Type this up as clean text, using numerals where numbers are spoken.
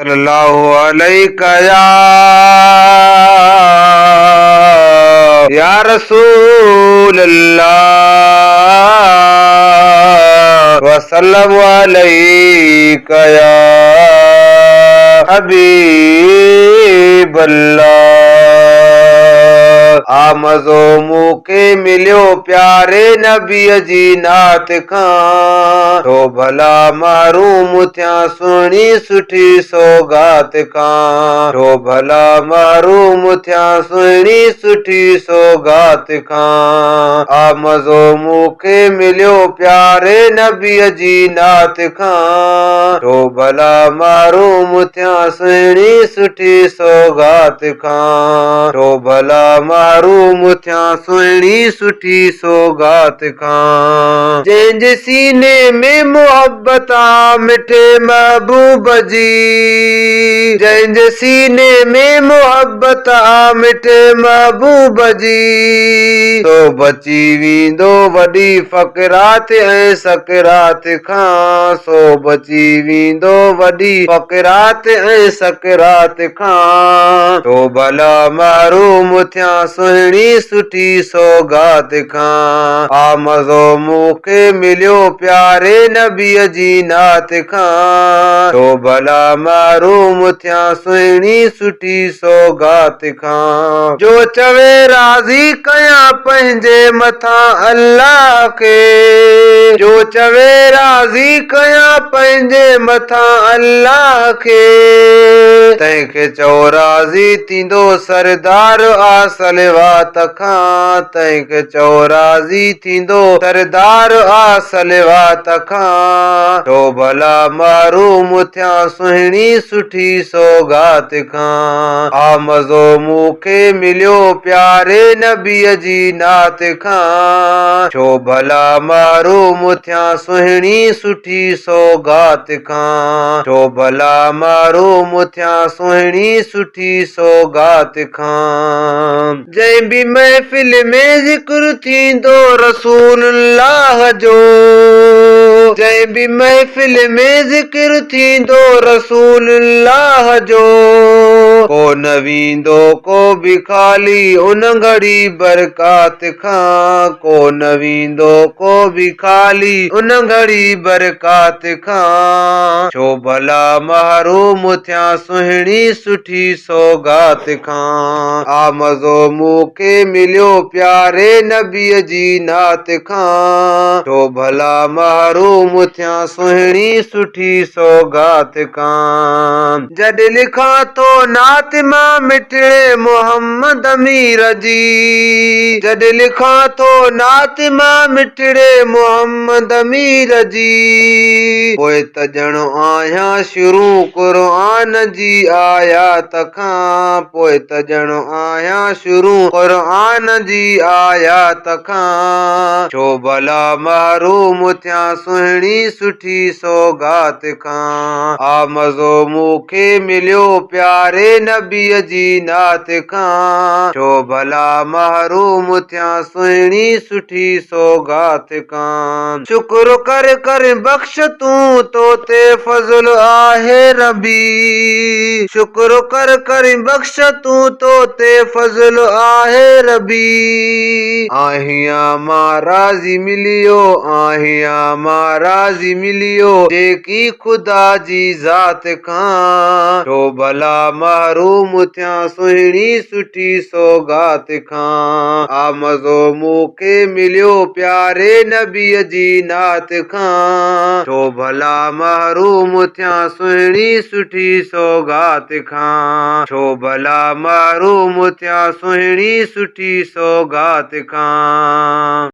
सल्लल्लाहु अलैका या रसूल अल्लाह वसल्लम अलैका या हबीब अल्लाह। आमज़ो मूंखे मिलियो प्यारे नबीअ जी नात खां, तो भला मारूम थिया सुहिणी सुठी सौगात खां, तो भला मारूम थिया सुहिणी सुठी सौगात खां। आमज़ो मूंखे मिलियो प्यारे नबीअ जी नात खां, तो भला मारूम थिया सुहिणी सुठी सौगात खां, तो भला मारूम थिया सुहिणी सुठी सौगात खां। जंहिंजे सीने में मोहब्बत आ मिठे महबूब जी, जंहिंजे सीने में मोहब्बत आ मिठे महबूब जी, तो बची वेंदो वॾी फ़क़रात ऐं सकरात खां, सो बची वेंदो वॾी फ़क़रात ऐं सकरात खां। तो भला मारूम थिया सुहिणी सुठी सौगात खां। आमज़ो मूंखे मिलियो प्यारे नबीअ जी नात खां, तो भला मारूम थिया सुहिणी सुठी सौगात खां। जो चवे राज़ी कयां पंहिंजे मथां अल्लाह खे, जो चवे राज़ी कयां पंहिंजे मथां अल्लाह खे, तंहिंखे चओ राज़ी थींदो सरदार आ सलवात खां, तंहिंखे चओ राज़ी थींदो सरदार आ सलवात खां। तो भला मारूम थिया सुहिणी सुठी सौगात खां। आमज़ो मूंखे मिलियो प्यारे नबीअ जी नात खां, छो भला मारूम थिया सुहिणी सुठी सौगात खां, छो भला मारूम थिया सुहिणी सुठी सौगात खां। जंहिं बि महफ़िल में ज़िक्र थींदो रसूलुल्लाह जो, जंहिं बि महफ़िल में ज़िक्र थींदो रसूलुल्लाह जो, को न वेंदो को बि ख़ाली उन घड़ी बरकात खां, को न वेंदो को बि ख़ाली उन घड़ी बरकात खां। छो भला महरूम थिया सुहिणी सुठी सौगात खां। आमज़ो मूंखे मिलियो प्यारे नबीअ जी नात खां, छो भला महरूम थिया सुहिणी सुठी सौगात खां। जॾहिं लिखां थो नात मां मिठड़े मोहम्मद अमीर जी, जॾहिं लिखां थो नात मां मिठड़े मोहम्मद अमीर जी, पोइ त ॼणो आहियां शुरू क़ुर्आन जी आयात खां, पोइ त ॼणो आहियां शुरू क़ुर्आन जी आयात खां। छो भला महरूम थिया सुहिणी सुठी सौगात खां। आमज़ो मूंखे मिलियो प्यारे नबीअ जी नात खां, छो भला महरूम थिया सुहिणी सुठी सौगात खां। शुक्र कर बख़्श तूं तो ते फज़ल आहे रबी, शुक्र कर बख़्श तूं तो ते फज़ल आहे रबी। आहियां मां राज़ी मिलियो, आहियां मां राज़ी मिलियो, जेकी ख़ुदा जी ज़ात खां। छो भला महरूम थिया सुहिणी सुठी सौगात खां। आमज़ो मूंखे मिलियो प्यारे नबीअ जी नात खां, छो भला महरूम थिया सुहिणी सुठी सौगात खां, छो भला महरूम थिया सुहिणी सुठी सौगात खां।